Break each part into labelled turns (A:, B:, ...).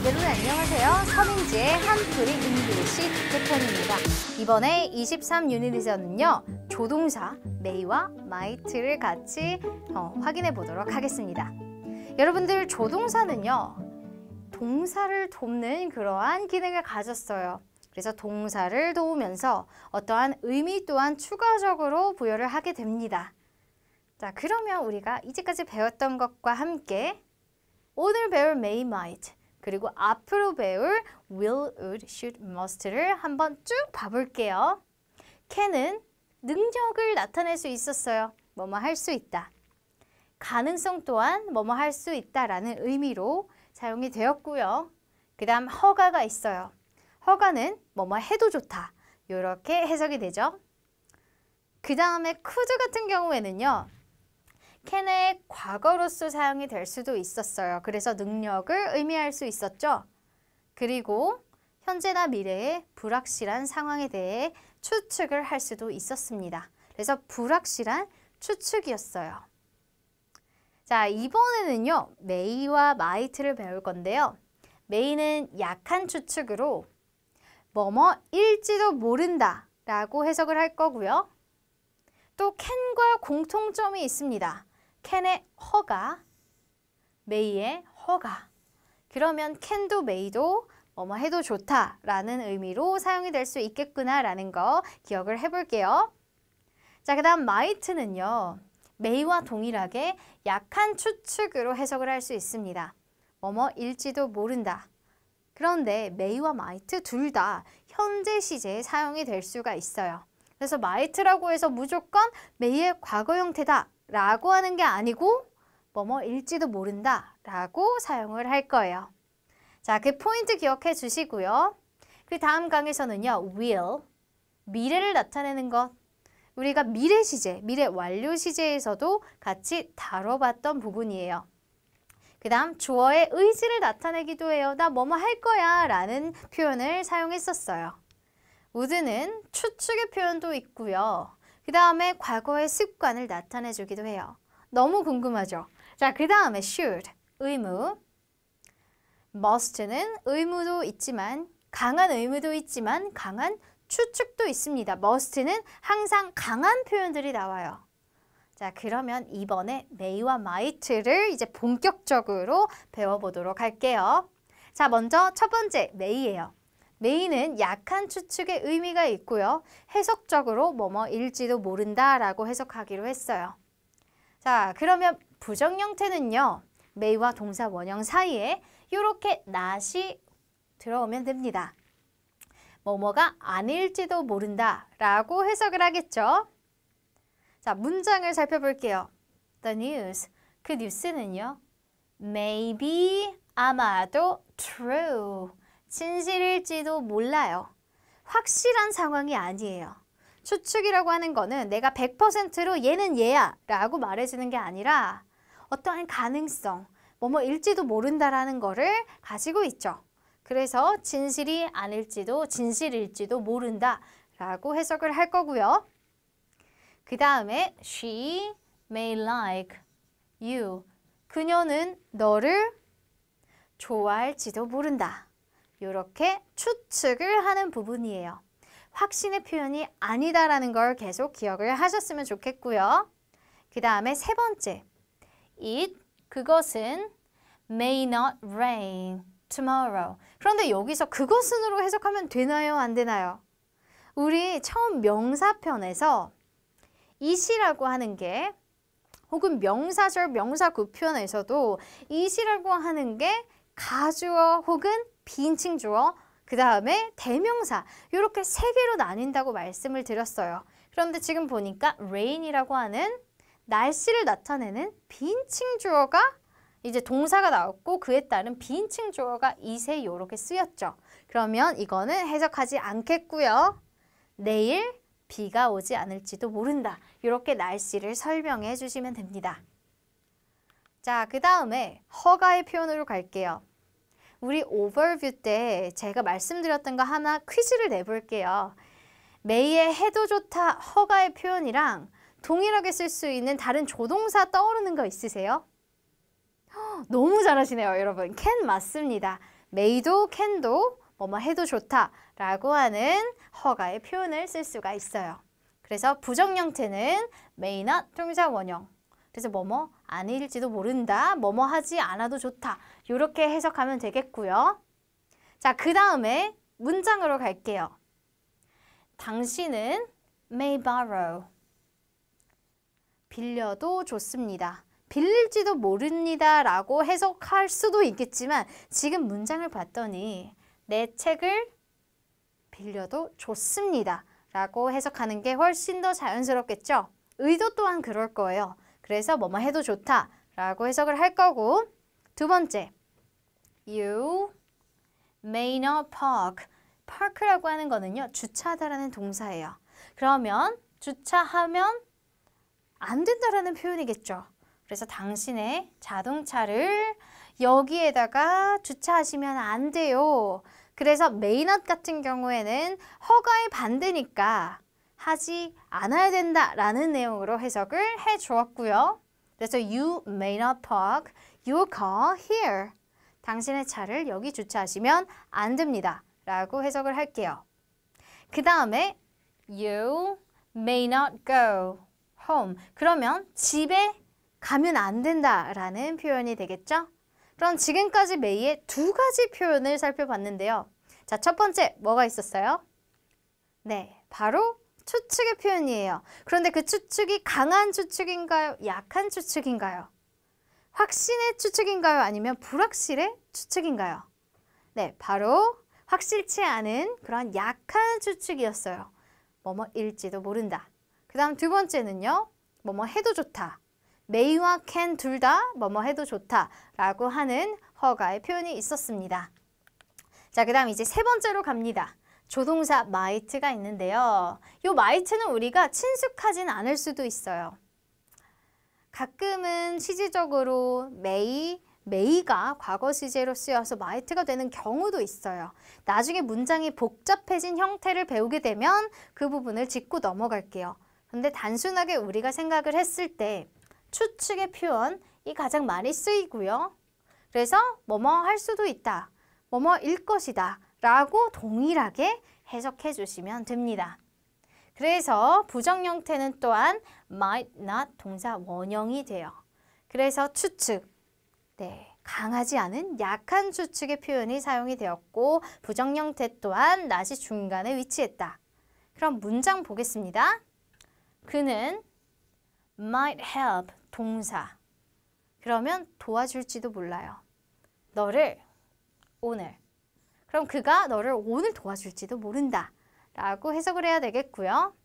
A: 여러분 안녕하세요. 서민지의 한풀이 잉글리시 특별편입니다. 이번에 23유닛에서는요. 조동사 may와 might를 같이 확인해 보도록 하겠습니다. 여러분들 조동사는요. 동사를 돕는 그러한 기능을 가졌어요. 그래서 동사를 도우면서 어떠한 의미 또한 추가적으로 부여를 하게 됩니다. 자, 그러면 우리가 이제까지 배웠던 것과 함께 오늘 배울 may, might, 그리고 앞으로 배울 will, would, should, must를 한번 쭉 봐볼게요. can은 능력을 나타낼 수 있었어요. 뭐뭐 할 수 있다. 가능성 또한 뭐뭐 할 수 있다라는 의미로 사용이 되었고요. 그 다음 허가가 있어요. 허가는 뭐뭐 해도 좋다. 이렇게 해석이 되죠. 그 다음에 could 같은 경우에는요. can의 과거로서 사용이 될 수도 있었어요. 그래서 능력을 의미할 수 있었죠. 그리고 현재나 미래의 불확실한 상황에 대해 추측을 할 수도 있었습니다. 그래서 불확실한 추측이었어요. 자, 이번에는요. may와 might를 배울 건데요. may는 약한 추측으로 뭐뭐일지도 모른다 라고 해석을 할 거고요. 또 can과 공통점이 있습니다. can의 허가, may의 허가. 그러면 can도 may도 뭐뭐 해도 좋다라는 의미로 사용이 될 수 있겠구나라는 거 기억을 해볼게요. 자, 그 다음 might는요. may와 동일하게 약한 추측으로 해석을 할 수 있습니다. 뭐뭐일지도 모른다. 그런데 may와 might 둘 다 현재 시제에 사용이 될 수가 있어요. 그래서 might라고 해서 무조건 may의 과거 형태다 라고 하는 게 아니고 뭐뭐일지도 모른다 라고 사용을 할 거예요. 자, 그 포인트 기억해 주시고요. 그 다음 강에서는요. will, 미래를 나타내는 것. 우리가 미래 시제, 미래 완료 시제에서도 같이 다뤄봤던 부분이에요. 그 다음 주어의 의지를 나타내기도 해요. 나 뭐뭐 할 거야 라는 표현을 사용했었어요. would는 추측의 표현도 있고요. 그 다음에 과거의 습관을 나타내 주기도 해요. 너무 궁금하죠? 자, 그 다음에 should, 의무. must는 의무도 있지만 강한 의무도 있지만 강한 추측도 있습니다. must는 항상 강한 표현들이 나와요. 자, 그러면 이번에 may와 might를 이제 본격적으로 배워보도록 할게요. 자, 먼저 첫 번째 may예요. may는 약한 추측의 의미가 있고요. 해석적으로 뭐뭐일지도 모른다 라고 해석하기로 했어요. 자, 그러면 부정 형태는요. may와 동사 원형 사이에 이렇게 not이 들어오면 됩니다. 뭐뭐가 아닐지도 모른다 라고 해석을 하겠죠. 자, 문장을 살펴볼게요. The news, 그 뉴스는요. maybe, 아마도 true, 진실일지도 몰라요. 확실한 상황이 아니에요. 추측이라고 하는 거는 내가 100%로 얘는 얘야 라고 말해주는 게 아니라 어떠한 가능성, 뭐뭐일지도 모른다라는 거를 가지고 있죠. 그래서 진실이 아닐지도 진실일지도 모른다 라고 해석을 할 거고요. 그 다음에 she may like you. 그녀는 너를 좋아할지도 모른다. 이렇게 추측을 하는 부분이에요. 확신의 표현이 아니다라는 걸 계속 기억을 하셨으면 좋겠고요. 그 다음에 세 번째, it, 그것은 may not rain tomorrow. 그런데 여기서 그것은으로 해석하면 되나요? 안 되나요? 우리 처음 명사편에서 it이라고 하는 게 혹은 명사절, 명사구편에서도 it이라고 하는 게 가주어 혹은 비인칭 주어, 그 다음에 대명사 이렇게 세 개로 나뉜다고 말씀을 드렸어요. 그런데 지금 보니까 rain이라고 하는 날씨를 나타내는 비인칭 주어가 이제 동사가 나왔고 그에 따른 비인칭 주어가 it에 이렇게 쓰였죠. 그러면 이거는 해석하지 않겠고요. 내일 비가 오지 않을지도 모른다. 이렇게 날씨를 설명해 주시면 됩니다. 자, 그 다음에 허가의 표현으로 갈게요. 우리 오버뷰 때 제가 말씀드렸던 거 하나 퀴즈를 내볼게요. may의 해도 좋다 허가의 표현이랑 동일하게 쓸 수 있는 다른 조동사 떠오르는 거 있으세요? 너무 잘하시네요, 여러분. can 맞습니다. may도 can도 뭐뭐 해도 좋다라고 하는 허가의 표현을 쓸 수가 있어요. 그래서 부정 형태는 may not 동사 원형. 그래서 뭐뭐 아닐지도 모른다, 뭐뭐 하지 않아도 좋다. 이렇게 해석하면 되겠고요. 자, 그 다음에 문장으로 갈게요. 당신은 may borrow. 빌려도 좋습니다. 빌릴지도 모릅니다 라고 해석할 수도 있겠지만 지금 문장을 봤더니 내 책을 빌려도 좋습니다 라고 해석하는 게 훨씬 더 자연스럽겠죠? 의도 또한 그럴 거예요. 그래서 뭐뭐 해도 좋다 라고 해석을 할 거고, 두 번째, You may not park. park라고 하는 거는요, 주차하다라는 동사예요. 그러면 주차하면 안 된다라는 표현이겠죠. 그래서 당신의 자동차를 여기에다가 주차하시면 안 돼요. 그래서 may not 같은 경우에는 허가의 반대니까 하지 않아야 된다라는 내용으로 해석을 해 주었고요. 그래서 you may not park your car here. 당신의 차를 여기 주차하시면 안 됩니다. 라고 해석을 할게요. 그 다음에 you may not go home. 그러면 집에 가면 안 된다라는 표현이 되겠죠? 그럼 지금까지 may의 두 가지 표현을 살펴봤는데요. 자, 첫 번째 뭐가 있었어요? 네, 바로 추측의 표현이에요. 그런데 그 추측이 강한 추측인가요? 약한 추측인가요? 확신의 추측인가요? 아니면 불확실의 추측인가요? 네, 바로 확실치 않은 그런 약한 추측이었어요. 뭐뭐일지도 모른다. 그 다음 두 번째는요. 뭐뭐 해도 좋다. may와 can 둘 다 뭐뭐 해도 좋다 라고 하는 허가의 표현이 있었습니다. 자, 그 다음 이제 세 번째로 갑니다. 조동사 might가 있는데요. 이 might는 우리가 친숙하진 않을 수도 있어요. 가끔은 시제적으로 may가 과거 시제로 쓰여서 might가 되는 경우도 있어요. 나중에 문장이 복잡해진 형태를 배우게 되면 그 부분을 짚고 넘어갈게요. 근데 단순하게 우리가 생각을 했을 때 추측의 표현이 가장 많이 쓰이고요. 그래서 뭐뭐 할 수도 있다, 뭐뭐일 것이다 라고 동일하게 해석해 주시면 됩니다. 그래서 부정 형태는 또한 might not 동사 원형이 돼요. 그래서 추측, 네, 강하지 않은 약한 추측의 표현이 사용이 되었고 부정 형태 또한 not이 중간에 위치했다. 그럼 문장 보겠습니다. 그는 might help 동사. 그러면 도와줄지도 몰라요. 너를 오늘. 그럼 그가 너를 오늘 도와줄지도 모른다 라고 해석을 해야 되겠고요.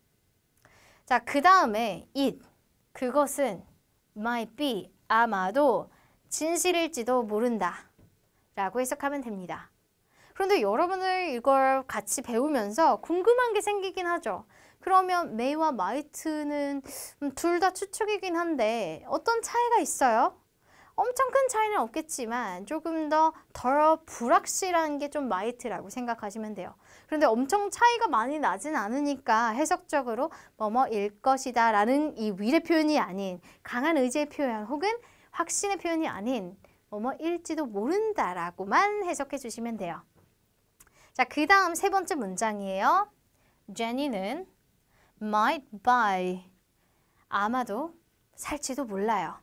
A: 자, 그 다음에 it. 그것은 might be 아마도 진실일지도 모른다 라고 해석하면 됩니다. 그런데 여러분들 이걸 같이 배우면서 궁금한 게 생기긴 하죠. 그러면 may와 might는 둘 다 추측이긴 한데 어떤 차이가 있어요? 엄청 큰 차이는 없겠지만 조금 더 덜 불확실한 게 좀 might라고 생각하시면 돼요. 그런데 엄청 차이가 많이 나진 않으니까 해석적으로 뭐뭐일 것이다 라는 이 위의 표현이 아닌 강한 의지의 표현 혹은 확신의 표현이 아닌 뭐뭐일지도 모른다 라고만 해석해 주시면 돼요. 자, 그 다음 세 번째 문장이에요. Jenny는 might buy, 아마도 살지도 몰라요.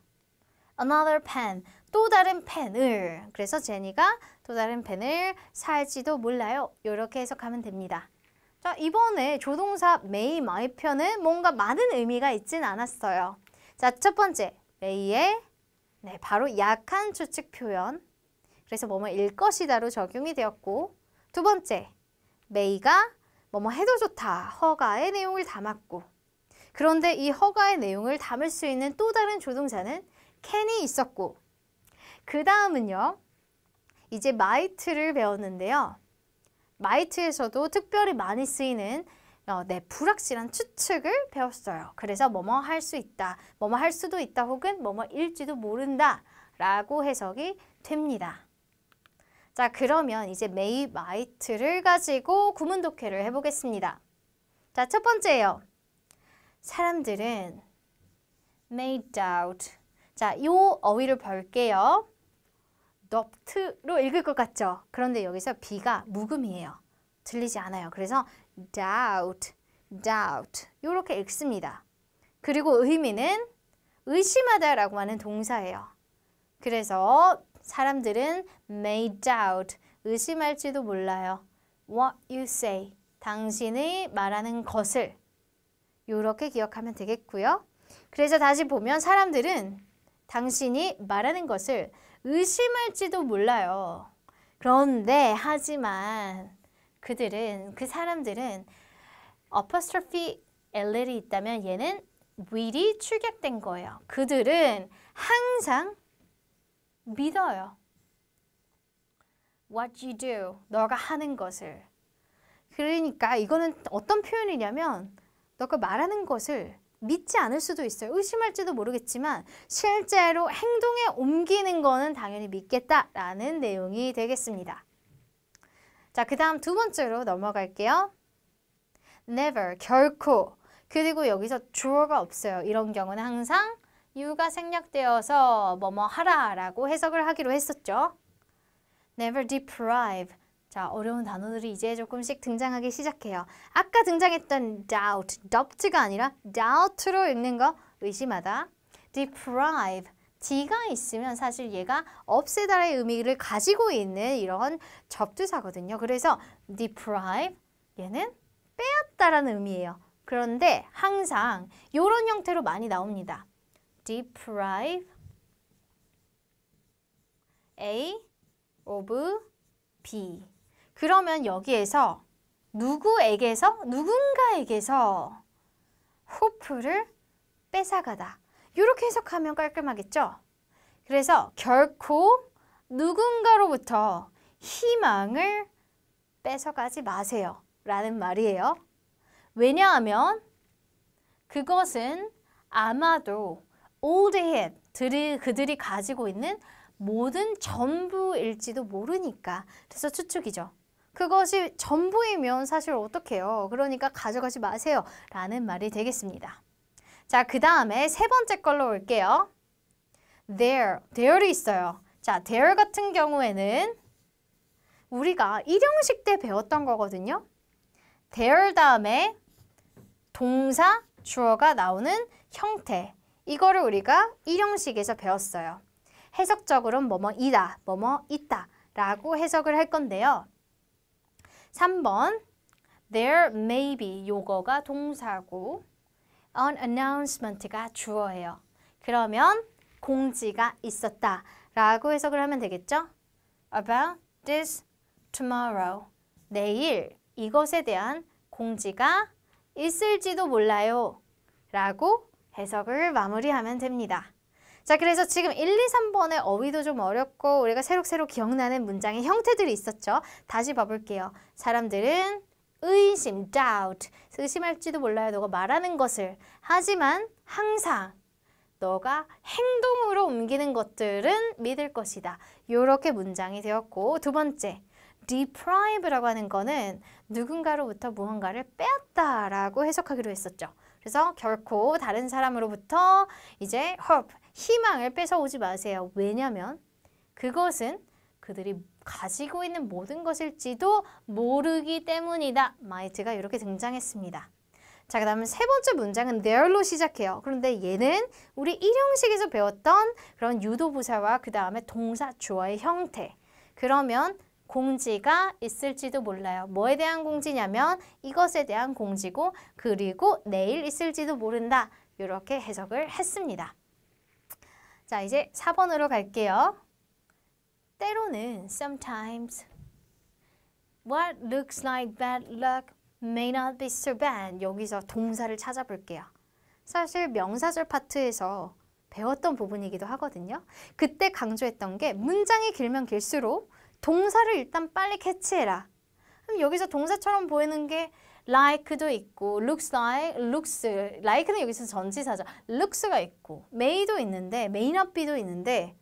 A: Another pen, 또 다른 펜을. 그래서 제니가 또 다른 펜을 살지도 몰라요. 이렇게 해석하면 됩니다. 자, 이번에 조동사 may, my 편은 뭔가 많은 의미가 있진 않았어요. 자, 첫 번째, may의 네, 바로 약한 추측 표현. 그래서 뭐뭐일 것이다로 적용이 되었고, 두 번째, may가 뭐뭐 해도 좋다, 허가의 내용을 담았고, 그런데 이 허가의 내용을 담을 수 있는 또 다른 조동사는 can이 있었고, 그 다음은요, 이제 might를 배웠는데요. might에서도 특별히 많이 쓰이는 네, 불확실한 추측을 배웠어요. 그래서 뭐뭐 할 수 있다, 뭐뭐 할 수도 있다, 혹은 뭐뭐일지도 모른다 라고 해석이 됩니다. 자, 그러면 이제 may, might를 가지고 구문 독해를 해보겠습니다. 자, 첫 번째예요. 사람들은 may doubt. 자, 이 어휘를 볼게요. doubt로 읽을 것 같죠? 그런데 여기서 B가 묵음이에요. 들리지 않아요. 그래서 doubt, doubt 이렇게 읽습니다. 그리고 의미는 의심하다라고 하는 동사예요. 그래서 사람들은 may doubt, 의심할지도 몰라요. What you say, 당신이 말하는 것을 이렇게 기억하면 되겠고요. 그래서 다시 보면 사람들은 당신이 말하는 것을 의심할지도 몰라요. 그런데 하지만 그 사람들은 apostrophe l이 있다면 얘는 will이 축약된 거예요. 그들은 항상 믿어요. What you do, 너가 하는 것을. 그러니까 이거는 어떤 표현이냐면 너가 말하는 것을 믿지 않을 수도 있어요. 의심할지도 모르겠지만 실제로 행동에 옮기는 거는 당연히 믿겠다라는 내용이 되겠습니다. 자, 그 다음 두 번째로 넘어갈게요. never, 결코. 그리고 여기서 주어가 없어요. 이런 경우는 항상 you가 생략되어서 뭐뭐 하라라고 해석을 하기로 했었죠. never deprive. 자, 어려운 단어들이 이제 조금씩 등장하기 시작해요. 아까 등장했던 doubt, doubt가 아니라 doubt로 읽는 거 의심하다. deprive, D가 있으면 사실 얘가 없애다의 의미를 가지고 있는 이런 접두사거든요. 그래서 deprive, 얘는 빼앗다라는 의미예요. 그런데 항상 이런 형태로 많이 나옵니다. deprive A of B. 그러면 여기에서 누군가에게서 hope를 뺏어가다. 이렇게 해석하면 깔끔하겠죠? 그래서 결코 누군가로부터 희망을 뺏어가지 마세요. 라는 말이에요. 왜냐하면 그것은 아마도 all the hit, 그들이 가지고 있는 모든 전부일지도 모르니까. 그래서 추측이죠. 그것이 전부이면 사실 어떡해요. 그러니까 가져가지 마세요. 라는 말이 되겠습니다. 자, 그 다음에 세 번째 걸로 올게요. there이 있어요. 자, there 같은 경우에는 우리가 일형식 때 배웠던 거거든요. there 다음에 동사, 주어가 나오는 형태. 이거를 우리가 일형식에서 배웠어요. 해석적으로는 뭐뭐이다, 뭐뭐 있다 라고 해석을 할 건데요. 3번 there may be 요거가 동사고 an announcement가 주어예요. 그러면 공지가 있었다 라고 해석을 하면 되겠죠? about this tomorrow 내일 이것에 대한 공지가 있을지도 몰라요 라고 해석을 마무리하면 됩니다. 자, 그래서 지금 1, 2, 3번의 어휘도 좀 어렵고 우리가 새록새록 기억나는 문장의 형태들이 있었죠. 다시 봐볼게요. 사람들은 의심, doubt, 의심할지도 몰라요. 너가 말하는 것을. 하지만 항상 너가 행동으로 옮기는 것들은 믿을 것이다. 이렇게 문장이 되었고 두 번째, deprive라고 하는 거는 누군가로부터 무언가를 빼앗다라고 해석하기로 했었죠. 그래서 결코 다른 사람으로부터 이제 hope, 희망을 뺏어오지 마세요. 왜냐하면 그것은 그들이 가지고 있는 모든 것일지도 모르기 때문이다. might가 이렇게 등장했습니다. 자, 그 다음에 세 번째 문장은 there로 시작해요. 그런데 얘는 우리 일형식에서 배웠던 그런 유도부사와 그 다음에 동사, 주어의 형태. 그러면 공지가 있을지도 몰라요. 뭐에 대한 공지냐면 이것에 대한 공지고 그리고 내일 있을지도 모른다. 이렇게 해석을 했습니다. 자, 이제 4번으로 갈게요. 때로는 sometimes what looks like bad luck may not be so bad. 여기서 동사를 찾아볼게요. 사실 명사절 파트에서 배웠던 부분이기도 하거든요. 그때 강조했던 게 문장이 길면 길수록 동사를 일단 빨리 캐치해라. 그럼 여기서 동사처럼 보이는 게 like도 있고 looks like, looks, like는 여기서 전치사죠. looks가 있고 may도 있는데 may not be도 있는데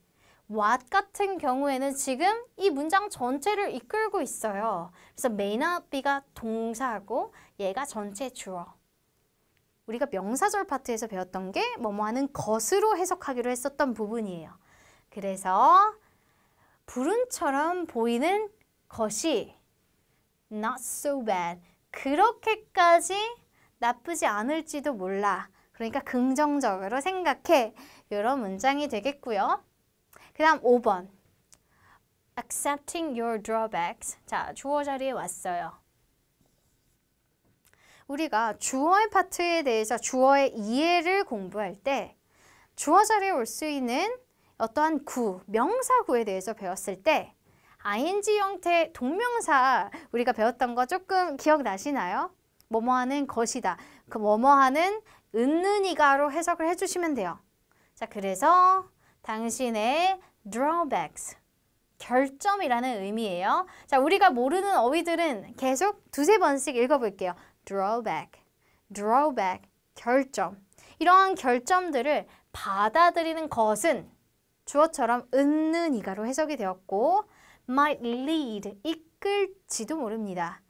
A: what 같은 경우에는 지금 이 문장 전체를 이끌고 있어요. 그래서 may not be가 동사고 얘가 전체 주어. 우리가 명사절 파트에서 배웠던 게 뭐뭐 하는 것으로 해석하기로 했었던 부분이에요. 그래서 불운처럼 보이는 것이 not so bad. 그렇게까지 나쁘지 않을지도 몰라. 그러니까 긍정적으로 생각해. 이런 문장이 되겠고요. 그 다음 5번. Accepting your drawbacks. 자, 주어 자리에 왔어요. 우리가 주어의 파트에 대해서 주어의 이해를 공부할 때 주어 자리에 올 수 있는 어떠한 구, 명사구에 대해서 배웠을 때 ing 형태 동명사 우리가 배웠던 거 조금 기억나시나요? 뭐뭐하는 것이다. 그 뭐뭐하는 은는이가로 해석을 해주시면 돼요. 자, 그래서 당신의 drawbacks, 결점이라는 의미예요. 자, 우리가 모르는 어휘들은 계속 두세 번씩 읽어볼게요. drawback, drawback, 결점. 이러한 결점들을 받아들이는 것은 주어처럼 은는이가로 해석이 되었고 might lead, 이끌지도 모릅니다.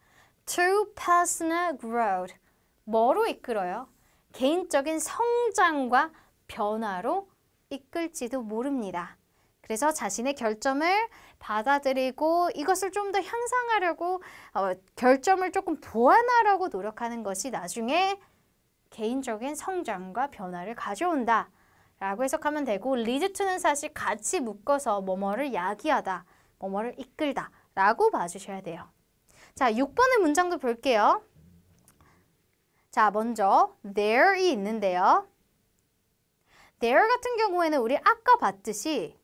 A: to personal growth, 뭐로 이끌어요? 개인적인 성장과 변화로 이끌지도 모릅니다. 그래서 자신의 결점을 받아들이고 이것을 좀 더 향상하려고 결점을 조금 보완하려고 노력하는 것이 나중에 개인적인 성장과 변화를 가져온다 라고 해석하면 되고 lead to는 사실 같이 묶어서 뭐뭐를 야기하다, 뭐뭐를 이끌다 라고 봐주셔야 돼요. 자, 6번의 문장도 볼게요. 자, 먼저 there이 있는데요. there 같은 경우에는 우리 아까 봤듯이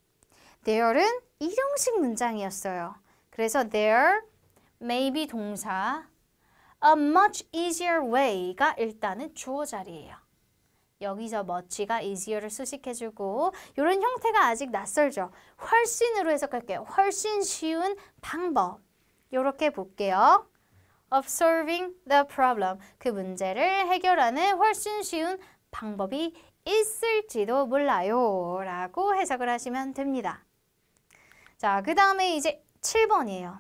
A: there는 일형식 문장이었어요. 그래서 there, maybe 동사, a much easier way가 일단은 주어 자리예요. 여기서 much가 easier를 수식해주고 이런 형태가 아직 낯설죠. 훨씬으로 해석할게요. 훨씬 쉬운 방법. 이렇게 볼게요. Observing the problem. 그 문제를 해결하는 훨씬 쉬운 방법이 있을지도 몰라요. 라고 해석을 하시면 됩니다. 자, 그 다음에 이제 7번이에요.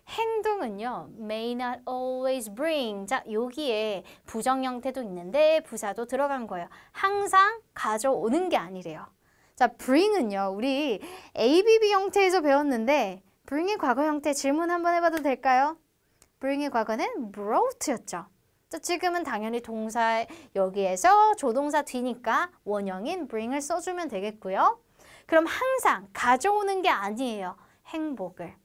A: 행동은요, may not always bring. 자, 여기에 부정 형태도 있는데 부사도 들어간 거예요. 항상 가져오는 게 아니래요. 자, bring은요, 우리 ABB 형태에서 배웠는데 bring의 과거 형태 질문 한번 해봐도 될까요? bring의 과거는 brought였죠. 자, 지금은 당연히 동사 여기에서 조동사 뒤니까 원형인 bring을 써주면 되겠고요. 그럼 항상 가져오는 게 아니에요. 행복을.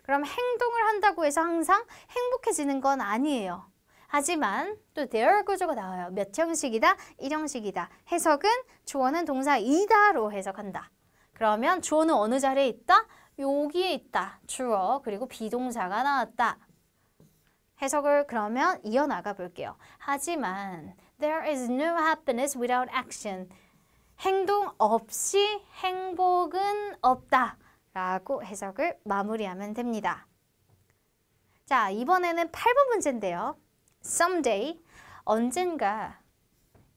A: 그럼 행동을 한다고 해서 항상 행복해지는 건 아니에요. 하지만 또 there 구조가 나와요. 몇 형식이다? 1형식이다. 해석은 주어는 동사 이다로 해석한다. 그러면 주어는 어느 자리에 있다? 여기에 있다. 주어 그리고 비동사가 나왔다. 해석을 그러면 이어나가 볼게요. 하지만 there is no happiness without action. 행동 없이 행복은 없다. 라고 해석을 마무리하면 됩니다. 자, 이번에는 8번 문제인데요. Someday, 언젠가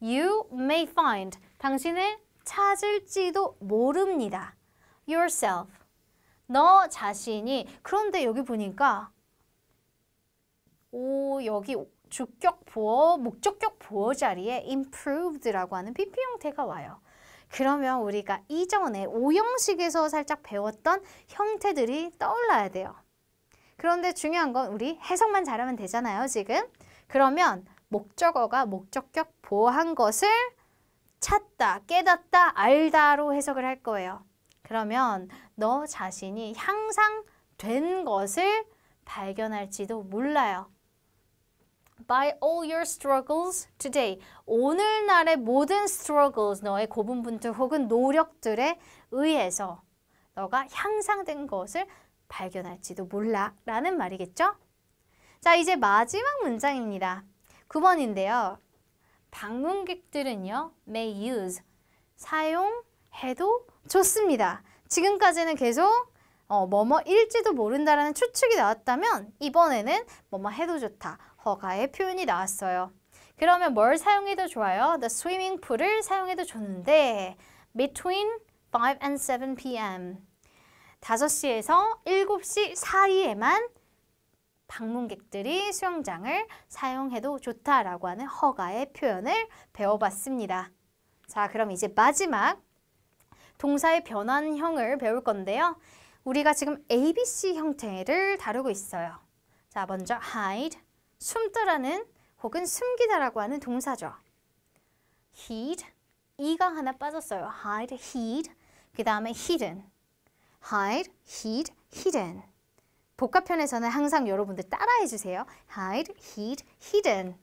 A: you may find, 당신을 찾을지도 모릅니다. yourself, 너 자신이. 그런데 여기 보니까 여기 주격 보어, 목적격 보어 자리에 improved라고 하는 PP 형태가 와요. 그러면 우리가 이전에 5형식에서 살짝 배웠던 형태들이 떠올라야 돼요. 그런데 중요한 건 우리 해석만 잘하면 되잖아요, 지금. 그러면 목적어가 목적격 보어한 것을 찾다, 깨닫다, 알다로 해석을 할 거예요. 그러면 너 자신이 향상된 것을 발견할지도 몰라요. By all your struggles today. 오늘날의 모든 struggles, 너의 고군분투 혹은 노력들에 의해서 너가 향상된 것을 발견할지도 몰라 라는 말이겠죠? 자, 이제 마지막 문장입니다. 9번인데요. 방문객들은요, may use, 사용해도 좋습니다. 지금까지는 계속 뭐뭐일지도 모른다라는 추측이 나왔다면 이번에는 뭐뭐 해도 좋다. 허가의 표현이 나왔어요. 그러면 뭘 사용해도 좋아요? The swimming pool을 사용해도 좋은데 between 5 and 7 p.m. 5시에서 7시 사이에만 방문객들이 수영장을 사용해도 좋다라고 하는 허가의 표현을 배워봤습니다. 자, 그럼 이제 마지막 동사의 변환형을 배울 건데요. 우리가 지금 ABC 형태를 다루고 있어요. 자, 먼저 hide, 숨더라는 혹은 숨기다라고 하는 동사죠. hid, 이가 하나 빠졌어요. hide, hid. 그 다음에 hidden. hide, hid, hidden. 복합편에서는 항상 여러분들 따라해 주세요. hide, hid, hidden.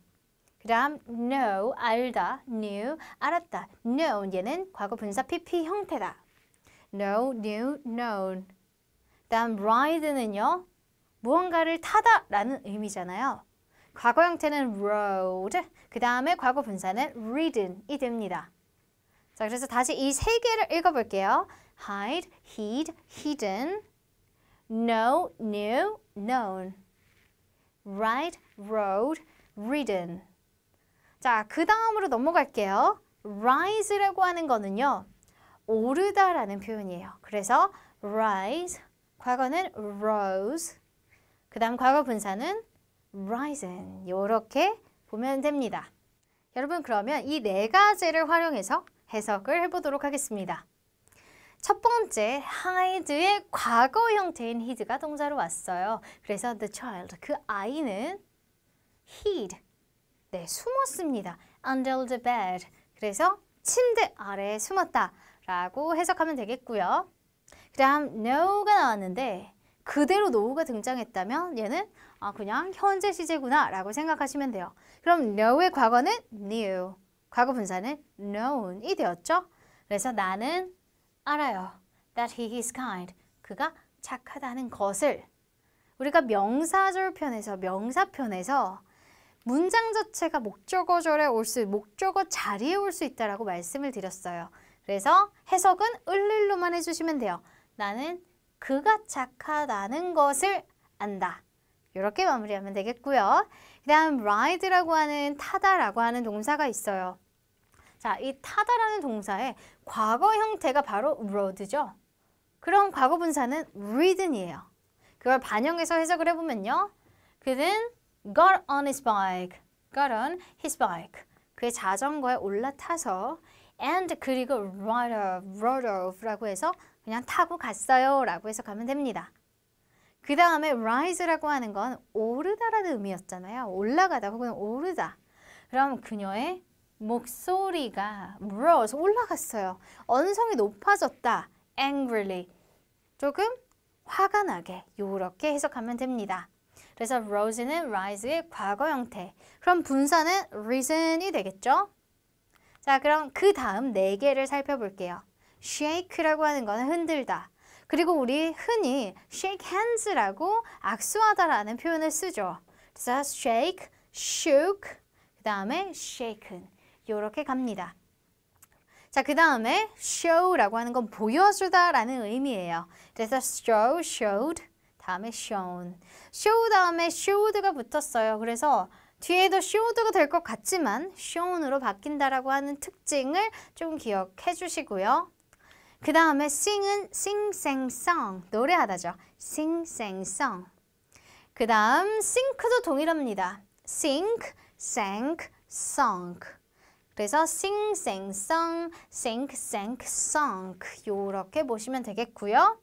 A: 그 다음 know, 알다, knew, 알았다. known, 얘는 과거 분사 PP 형태다. know, knew, known. 그 다음 ride는요. 무언가를 타다 라는 의미잖아요. 과거 형태는 rode, 그 다음에 과거 분사는 ridden이 됩니다. 자, 그래서 다시 이 세 개를 읽어볼게요. hide, hid, hidden, know, knew, known, ride, rode, ridden. 자, 그 다음으로 넘어갈게요. rise라고 하는 거는요. 오르다라는 표현이에요. 그래서 rise, 과거는 rose, 그 다음 과거 분사는 risen. 이렇게 보면 됩니다. 여러분 그러면 이 네 가지를 활용해서 해석을 해보도록 하겠습니다. 첫 번째, hide의 과거 형태인 hid가 동사로 왔어요. 그래서 the child, 그 아이는 hid, 네, 숨었습니다. under the bed, 그래서 침대 아래에 숨었다 라고 해석하면 되겠고요. 그 다음 know가 나왔는데 그대로 know가 등장했다면 얘는 그냥 현재 시제구나 라고 생각하시면 돼요. 그럼 know의 과거는 knew, 과거 분사는 known이 되었죠. 그래서 나는 알아요. that he is kind, 그가 착하다는 것을. 우리가 명사절 편에서 명사편에서 문장 자체가 목적어절에 목적어 자리에 올 수 있다라고 말씀을 드렸어요. 그래서 해석은 을일로만 해주시면 돼요. 나는 그가 착하다는 것을 안다. 이렇게 마무리하면 되겠고요. 그 다음 ride라고 하는 타다라고 하는 동사가 있어요. 자, 이 타다라는 동사의 과거 형태가 바로 rode죠. 그럼 과거 분사는 ridden이에요. 그걸 반영해서 해석을 해보면요. 그는 got on his bike, got on his bike. 그의 자전거에 올라타서 and 그리고 rode off라고 해서 그냥 타고 갔어요 라고 해석하면 됩니다. 그 다음에 rise라고 하는 건 오르다라는 의미였잖아요. 올라가다 혹은 오르다. 그럼 그녀의 목소리가 rose, 올라갔어요. 언성이 높아졌다. angrily, 조금 화가 나게. 이렇게 해석하면 됩니다. 그래서 rose는 rise의 과거 형태. 그럼 분사는 risen이 되겠죠? 자, 그럼 그 다음 네 개를 살펴볼게요. shake라고 하는 거는 흔들다. 그리고 우리 흔히 shake hands라고 악수하다라는 표현을 쓰죠. 그래서 shake, shook, 그 다음에 shaken. 이렇게 갑니다. 자, 그 다음에 show라고 하는 건 보여주다라는 의미예요. 그래서 show, showed, 다음에 shown. show 다음에 showed가 붙었어요. 그래서 뒤에도 showed가 될 것 같지만 shown으로 바뀐다라고 하는 특징을 좀 기억해 주시고요. 그 다음에 sing은 sing, sang, song, 노래하다죠. sing, sang, song. 그 다음 sink도 동일합니다. sink, sang, sunk. 그래서 sing, sang, song, sink, sank, sunk 이렇게 보시면 되겠고요.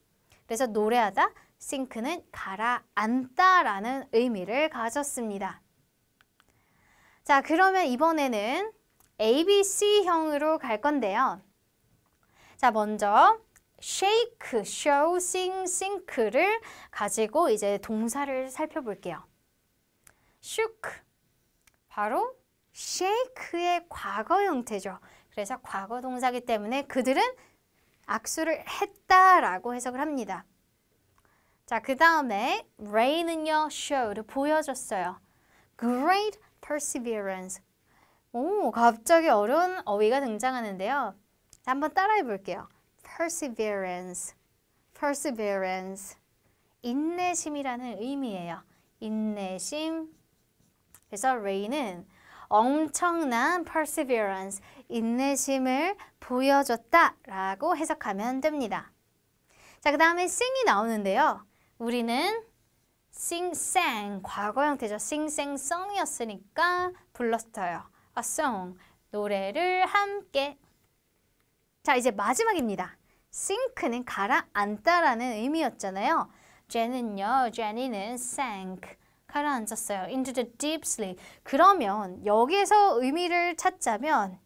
A: 그래서 노래하다, sink는 가라앉다라는 의미를 가졌습니다. 자, 그러면 이번에는 ABC형으로 갈 건데요. 자, 먼저 shake, show, sing, sink를 가지고 이제 동사를 살펴볼게요. shook, 바로 shake의 과거 형태죠. 그래서 과거 동사이기 때문에 그들은 악수를 했다라고 해석을 합니다. 자, 그 다음에 Ray는요, showed, 보여줬어요. Great perseverance. 오, 갑자기 어려운 어휘가 등장하는데요. 자, 한번 따라해 볼게요. perseverance, perseverance. 인내심이라는 의미예요. 인내심. 그래서 Ray는 엄청난 perseverance, 인내심을 보여줬다라고 해석하면 됩니다. 자, 그 다음에 sing이 나오는데요. 우리는 sing, sang, 과거 형태죠. sing, sang, song이었으니까 불렀어요. a song, 노래를 함께. 자, 이제 마지막입니다. sink는 가라앉다라는 의미였잖아요. Jenny는 sank, 가라앉았어요. into the deep sleep. 그러면 여기에서 의미를 찾자면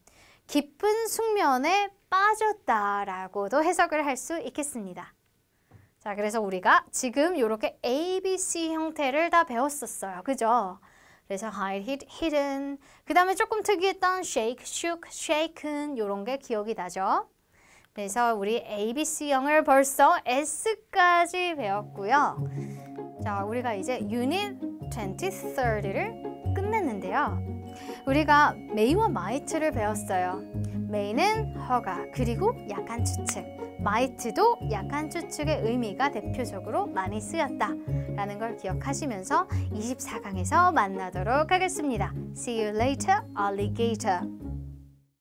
A: 깊은 숙면에 빠졌다라고도 해석을 할 수 있겠습니다. 자, 그래서 우리가 지금 이렇게 A, B, C 형태를 다 배웠었어요. 그죠? 그래서 hide, hidden, 그 다음에 조금 특이했던 shake, shook, shaken 이런 게 기억이 나죠? 그래서 우리 ABC형을 벌써 S까지 배웠고요. 자, 우리가 이제 Unit 23를 끝냈는데요. 우리가 may와 might를 배웠어요. may는 허가, 그리고 약한 추측. might도 약한 추측의 의미가 대표적으로 많이 쓰였다라는 걸 기억하시면서 24강에서 만나도록 하겠습니다. See you later, alligator.